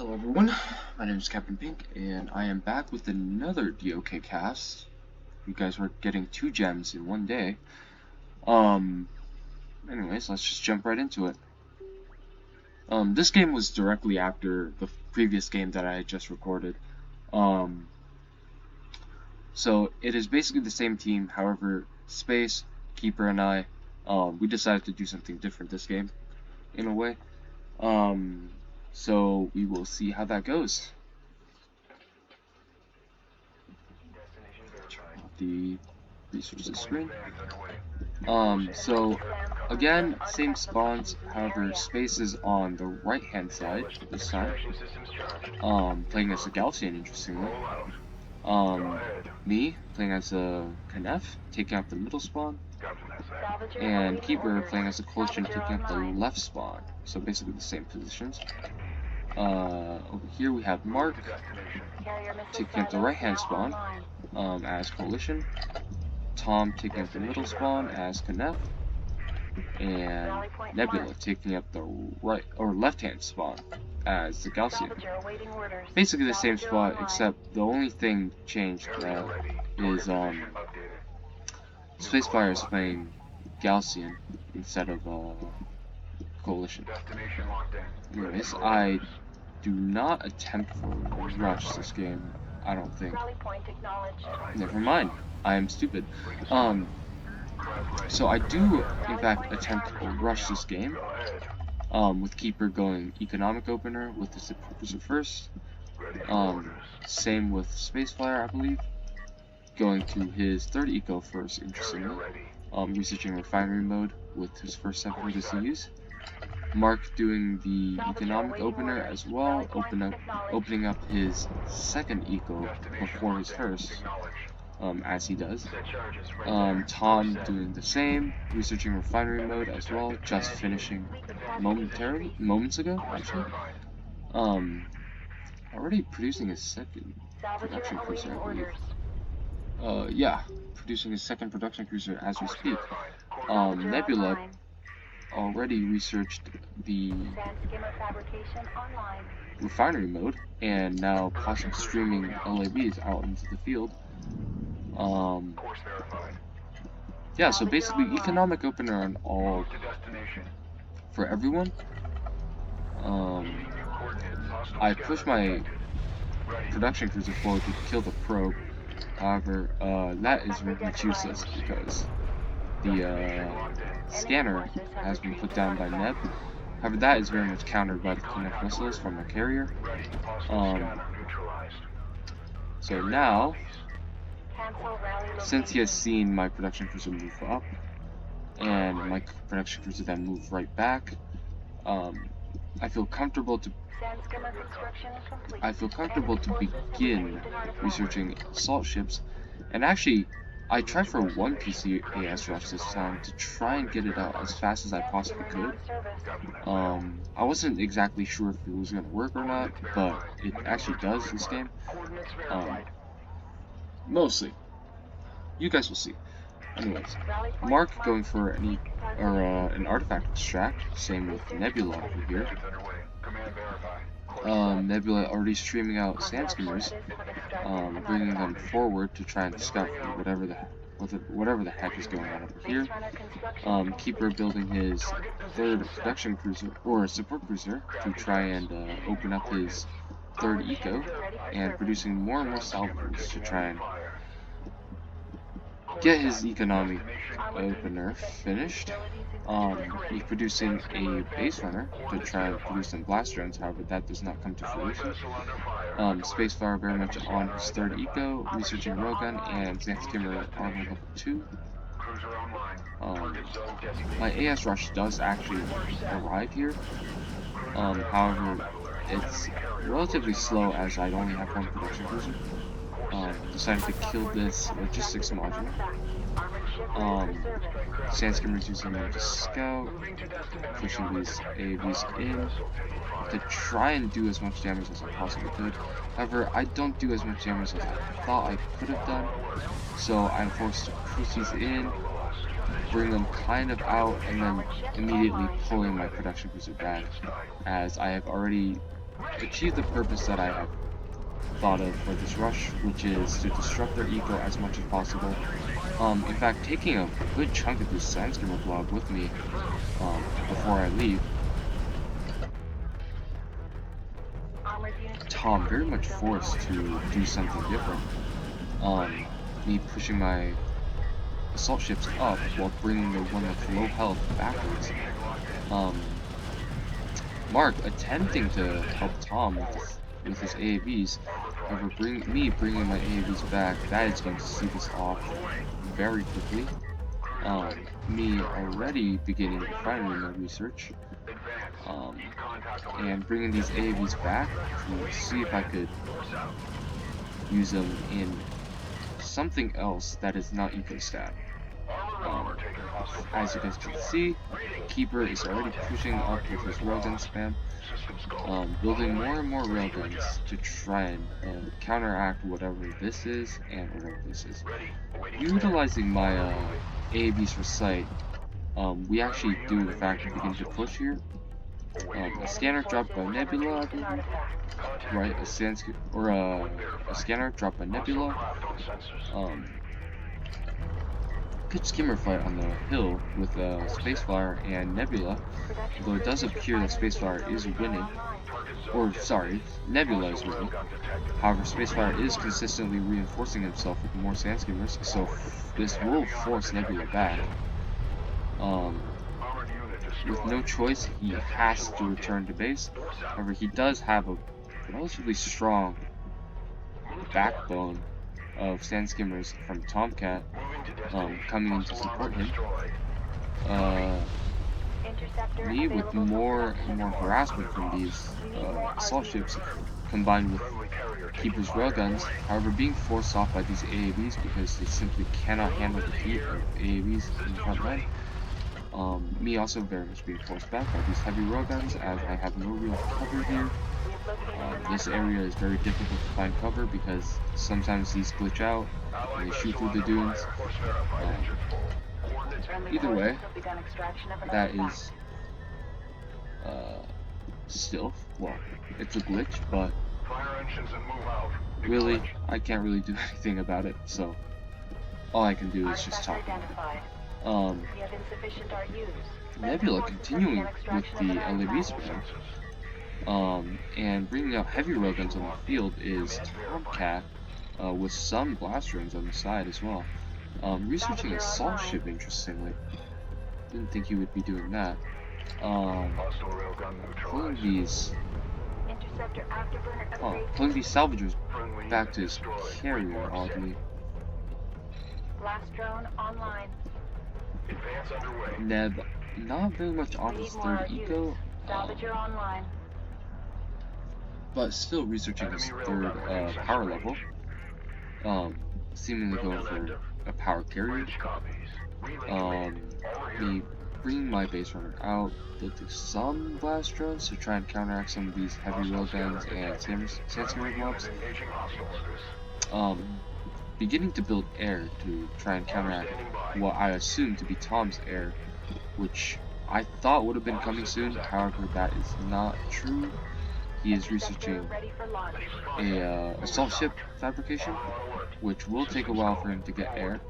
Hello everyone, my name is Captain Pink, and I am back with another DOK cast. You guys were getting 2 gems in one day. Anyways, let's just jump right into it. This game was directly after the previous game that I had just recorded. So it is basically the same team, however, Space, Keeper, and I, we decided to do something different this game, in a way. So we will see how that goes. The resources screen. So again, same spawns, however, Space is on the right hand side this time. Playing as a Galcian, interestingly. Me playing as a Knef, taking out the middle spawn. And Keeper playing as a Coalition, taking up the left spawn. So basically the same positions. Over here we have Mark taking up the right hand spawn as Coalition. Tom taking up the middle spawn as Knef. And Nebula taking up the right or left hand spawn as the Galcian. Basically the same spot, except the only thing changed is Spacefire is playing Galcian instead of Coalition. Anyways, I do not attempt for rush this game, I don't think. Never mind, I am stupid. So I do, in fact, attempt to rush this game, with Keeper going Economic Opener with the Supervisor first. Same with Spacefire, I believe, going to his third Eco first, interestingly. Researching Refinery Mode with his first separatist to use. Mark doing the Economic Opener as well, opening up his second Eco before his first. As he does. Tom doing the same, researching Refinery Mode as well, just finishing moments ago, actually. Already producing his second production cruiser, I believe. Yeah, producing his second production cruiser as we speak. Nebula already researched the Refinery Mode, and now possibly streaming LAVs out into the field. Yeah, so basically Economic Opener on all for everyone. I pushed my production cruiser forward to kill the probe. However, that is very much useless because the scanner has been put down by Neb. However, that is very much countered by the Kharak missiles from the carrier. So now, since he has seen my production cruiser move up, and my production cruiser then move right back, I feel comfortable to begin researching assault ships. And actually, I tried for one PCAS rush this time to try and get it out as fast as I possibly could. I wasn't exactly sure if it was going to work or not, but it actually does this game. Mostly. You guys will see. Anyways, Mark going for an artifact extract, same with Nebula over here. Nebula already streaming out sand skimmers, bringing them forward to try and scout for whatever the heck is going on over here. Keeper building his third production cruiser or support cruiser to try and open up his third eco, and producing more and more salvors to try and get his economic opener finished. He's producing a base runner to try and produce some blast drones, however that does not come to fruition. Spacefire very much on his third eco, researching railgun and sand skimmer armor level 2. My AS rush does actually arrive here, however it's relatively slow as I only have one production cruiser. Decided to kill this logistics module. Sand skimmers using them to scout, pushing these AAVs in to try and do as much damage as I possibly could. However, I don't do as much damage as I thought I could have done, so I'm forced to push these in, bring them kind of out, and then immediately pulling my production cruiser back, as I have already achieve the purpose that I have thought of for this rush, which is to disrupt their eco as much as possible. In fact, taking a good chunk of this Sandstormer blob with me before I leave. Tom very much forced to do something different. Me pushing my assault ships up while bringing the one with low health backwards. Mark attempting to help Tom with his AAVs. However, bringing my AAVs back, that is going to see this off very quickly. Me already beginning refinery research, and bringing these AAVs back to see if I could use them in something else that is not EcoStat. As you guys can see, Keeper is already pushing up with his railgun spam, building more and more railguns to try and counteract whatever this is and whatever this is. Utilizing my AAVs for sight, we actually do in fact begin to push here. A scanner dropped by Nebula, I believe. Right, a scanner dropped by Nebula. Good skimmer fight on the hill with Spaceflyer and Nebula, though it does appear that Spaceflyer is winning. Or, sorry, Nebula is winning. However, Spaceflyer is consistently reinforcing himself with more sand skimmers, so this will force Nebula back. With no choice, he has to return to base. However, he does have a relatively strong backbone of sand skimmers from Tomcat coming in to support him. Me with more and more harassment from these assault ships combined with Keeper's railguns, however being forced off by these AAVs because they simply cannot handle the heat of AAVs in the front line. Me also very much being forced back by these heavy railguns as I have no real cover here. This area is very difficult to find cover because sometimes these glitch out and they shoot through the dunes. Either way, that is still, well, it's a glitch, but really, I can't really do anything about it, so all I can do is just talk about it. Nebula continuing with the LAV spam, and bringing out heavy railguns on the field is Tomcat, with some blast drones on the side as well. Researching assault ship, interestingly. Didn't think he would be doing that. Pulling these salvagers back to his carrier, oddly. Neb, not very much on his third eco, but still researching his third power level. Seemingly going for a power carrier. Me bringing my base runner out, building some blast drones to try and counteract some of these heavy railguns and sand skimmer blobs. Beginning to build air to try and counteract what I assume to be Tom's air, which I thought would have been coming soon. However, that is not true. He is researching a assault ship fabrication, which will take a while for him to get air.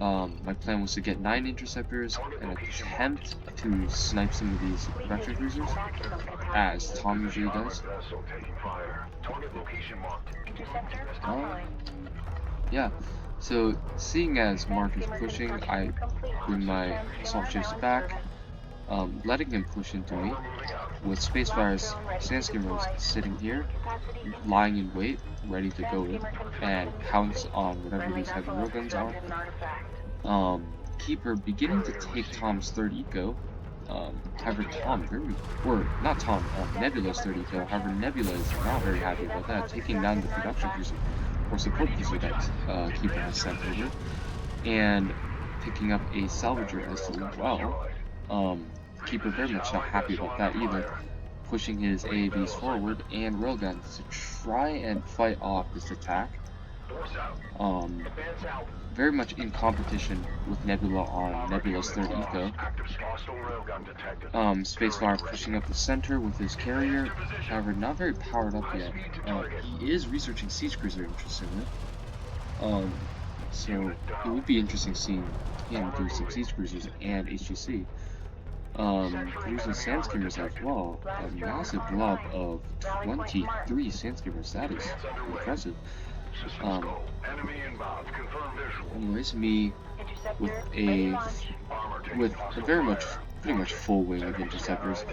My plan was to get 9 interceptors and attempt to snipe some of these production cruisers, as Tom usually does. Yeah, so seeing as Mark is pushing, I bring my assault ships back, letting him push into me, with Spaceflyer's sand skimmers sitting here, lying in wait, ready to go in, and pounce on whatever these heavy railguns are. Keeper beginning to take Tom's third eco, however Nebula's third eco, however Nebula is not very happy about that, taking down the production cruiser, or support cruiser that Keeper has sent over, and picking up a salvager as well. Keeper very much not happy about that either, pushing his AAVs forward and railguns to try and fight off this attack. Very much in competition with Nebula on Nebula's third eco. Spacefire pushing up the center with his carrier, however not very powered up yet. He is researching Siege Cruiser, interestingly. So it would be interesting seeing him do some Siege Cruisers and HGC. Producing sand skimmers as well. A massive blob of 23 sand skimmers. That is impressive. Anyways, me with a pretty much full wing of interceptors,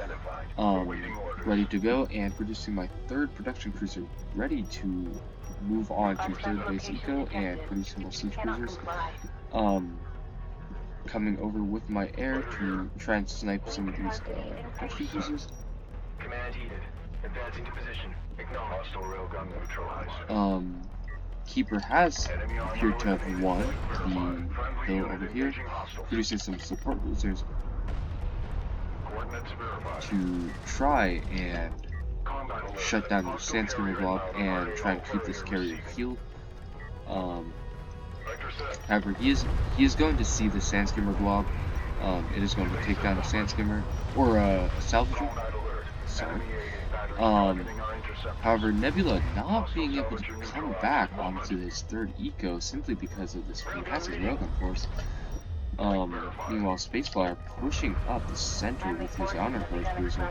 ready to go, and producing my third production cruiser, ready to move on to third base eco and producing more siege cruisers. Coming over with my air to try and snipe some of these production cruisers. Command heated. Advancing to position. Ignore hostile railgun neutralized. Keeper has appeared to have won the hill over here, producing some support cruisers to try and shut down the sand skimmer blob and try and keep this carrier healed. However, he is going to see the sand skimmer blob. It is going to take down a sand skimmer or a salvager. Sorry. However, Nebula not being able to come back onto his third eco simply because of this fantastic railgun force. Meanwhile, Spaceflyer pushing up the center with his honor guard cruiser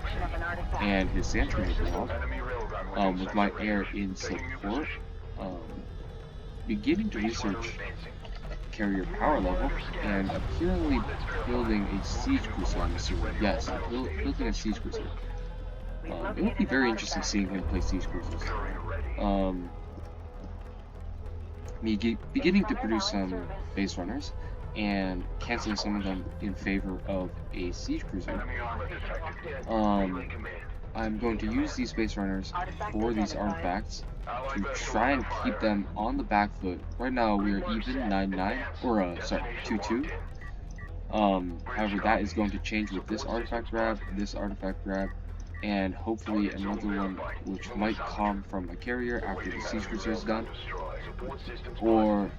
and his sand skimmer blob. With my air in support, beginning to research carrier power level and apparently building a siege cruiser. I'm assuming, yes, building a siege cruiser. It would be very interesting seeing him play siege cruisers. Me beginning to produce some base runners and canceling some of them in favor of a siege cruiser. I'm going to use these base runners for these artifacts to try and keep them on the back foot. Right now we are even 9-9, or sorry, 2-2. However, that is going to change with this artifact grab, and hopefully another one which might come from a carrier after the siege cruiser is done. Or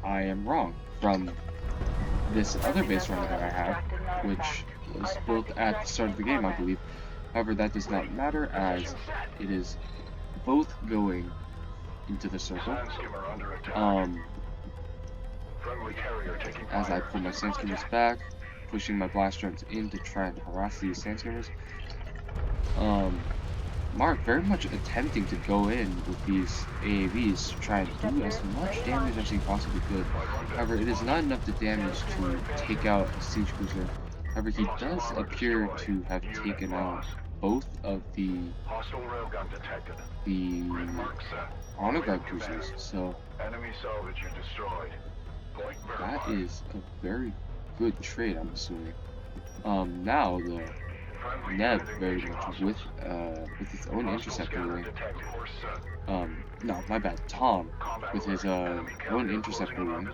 I am wrong from this other base runner that I have, which was built at the start of the game, I believe. However, that does not matter as it is both going into the circle. As I pull my sand skimmers back, pushing my blast drones in to try and harass these sand skimmers. Mark very much attempting to go in with these AAVs to try and do as much damage as he possibly could. However, it is not enough to damage to take out a siege cruiser. However, he does appear to have taken out both of the honor guard cruisers, so that is a very good trade, I'm assuming. Now the Neb very much with his own interceptor wing. No, my bad. Tom with his own interceptor wing.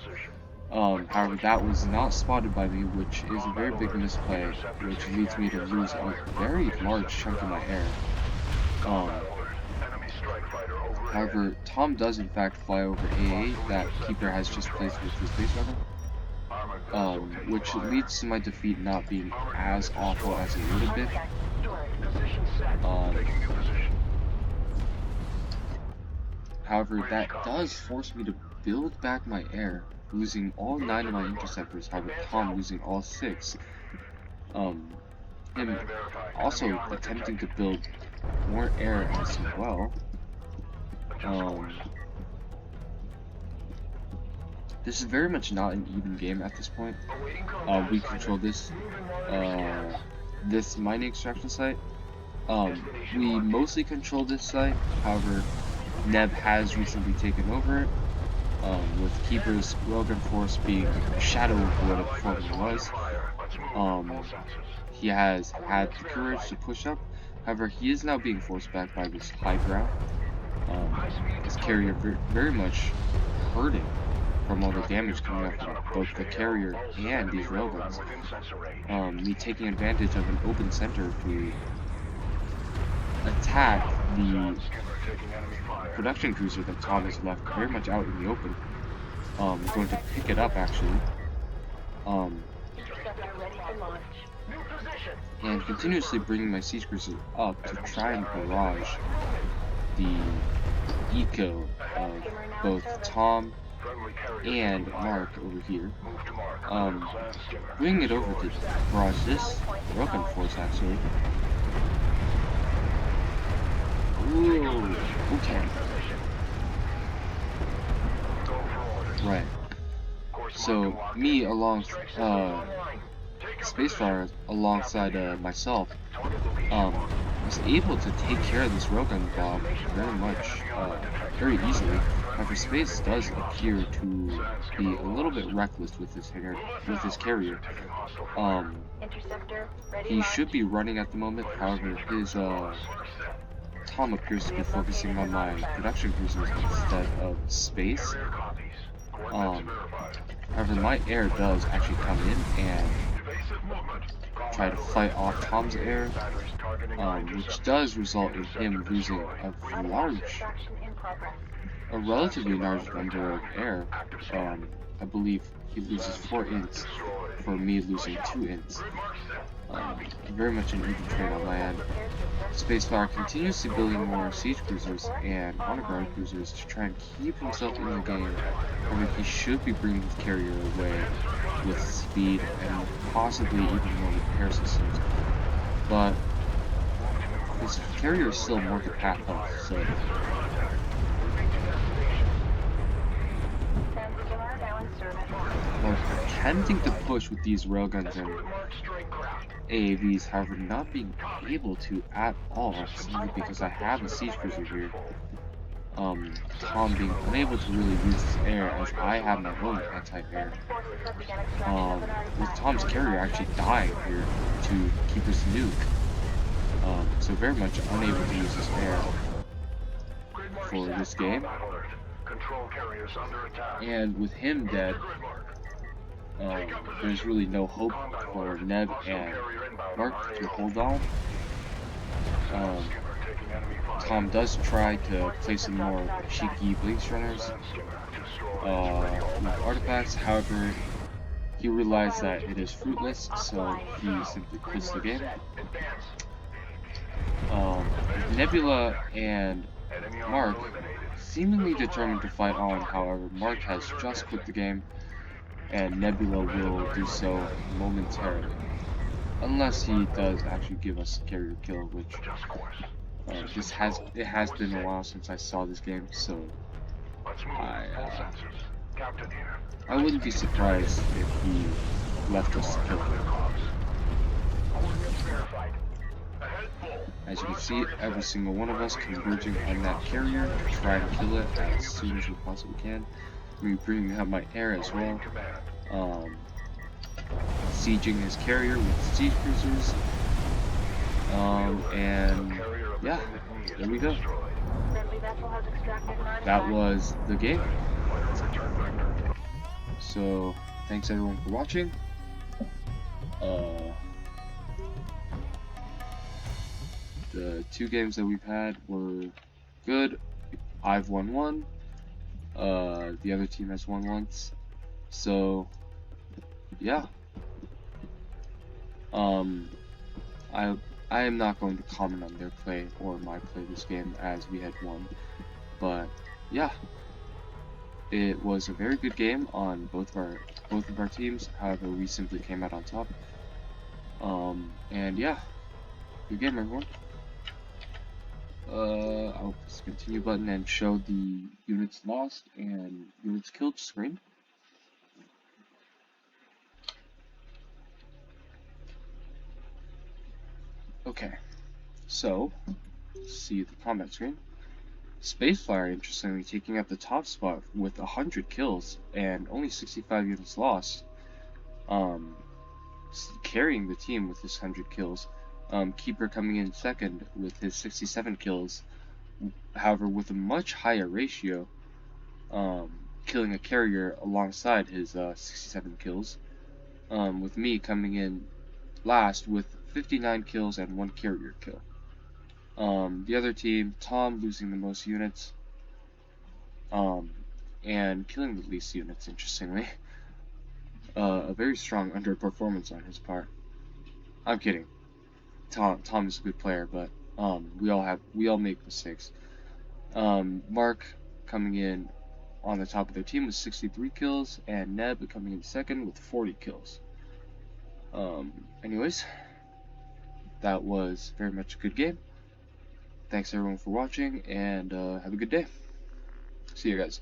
However, that was not spotted by me, which is a very big misplay, which leads me to lose a very large chunk of my air. However, Tom does in fact fly over AA that Keeper has just placed with his base runner, which leads to my defeat not being as awful as it would have been. However, that does force me to build back my air, losing all 9 of my interceptors, however Tom losing all 6. Him also attempting to build more air as well. This is very much not an even game at this point. We control this mining extraction site. We mostly control this site, however, Neb has recently taken over it, with Keeper's railgun force being a shadow of what it formerly was. He has had the courage to push up, however, he is now being forced back by this high ground. His carrier very much hurting from all the damage coming up from both the carrier and these railguns. Me taking advantage of an open center to attack the production cruiser that Tom has left very much out in the open. Going to pick it up actually. And continuously bringing my siege cruiser up to try and barrage the eco of both Tom and Mark over here. Bringing it over to barrage this railgun force actually. Ooh, okay. Right. So me along Spaceflyer alongside myself was able to take care of this railgun blob very easily. However, Space does appear to be a little bit reckless with his carrier. He should be running at the moment. However, his Tom appears to be focusing on my production cruisers instead of Space. However, my air does actually come in and try to fight off Tom's air, which does result in him losing a relatively large number of air. I believe he loses 4 ints for me losing 2 ints. Very much an even trade on my end. Spaceflyer continuously building more siege cruisers and honor guard cruisers to try and keep himself in the game. However, he should be bringing his carrier away with speed and possibly even more repair systems. But his carrier is still more than half health, so we're attempting to push with these railguns and AAVs, however, not being able to at all, simply because I have a siege cruiser here. Tom being unable to really use his air as I have my own anti-air. With Tom's carrier actually dying here to keep his nuke. So very much unable to use his air for this game. And with him dead, there's really no hope for Neb and Mark to hold on. Tom does try to play some more cheeky Blinks runners with artifacts, however, he realized that it is fruitless, so he simply quits the game. Nebula and Mark seemingly determined to fight on, however, Mark has just quit the game, and Nebula will do so momentarily. Unless he does actually give us a carrier kill, which it has been a while since I saw this game, so I wouldn't be surprised if he left us to kill him. As you can see, every single one of us converging on that carrier to try and kill it as soon as we possibly can. We're bringing out my air as well. Sieging his carrier with siege cruisers. And yeah, there we go. That was the game. So, thanks everyone for watching. The 2 games that we've had were good. I've won 1. The other team has won once. So, yeah. I am not going to comment on their play or my play this game as we had won. But yeah. It was a very good game on both of our teams. However, we simply came out on top. And yeah, good game, everyone. I'll press the continue button and show the units lost and units killed screen. Okay, so see the combat screen. Spaceflyer, interestingly, taking up the top spot with 100 kills and only 65 units lost. Carrying the team with his 100 kills. Keeper coming in second with his 67 kills. However, with a much higher ratio, killing a carrier alongside his 67 kills. With me coming in last with 59 kills and 1 carrier kill. The other team, Tom losing the most units, and killing the least units, interestingly. A very strong underperformance on his part. I'm kidding. Tom is a good player, but we all make mistakes. Mark coming in on the top of their team with 63 kills, and Neb coming in second with 40 kills. Anyways, that was very much a good game. Thanks everyone for watching, and have a good day. See you guys.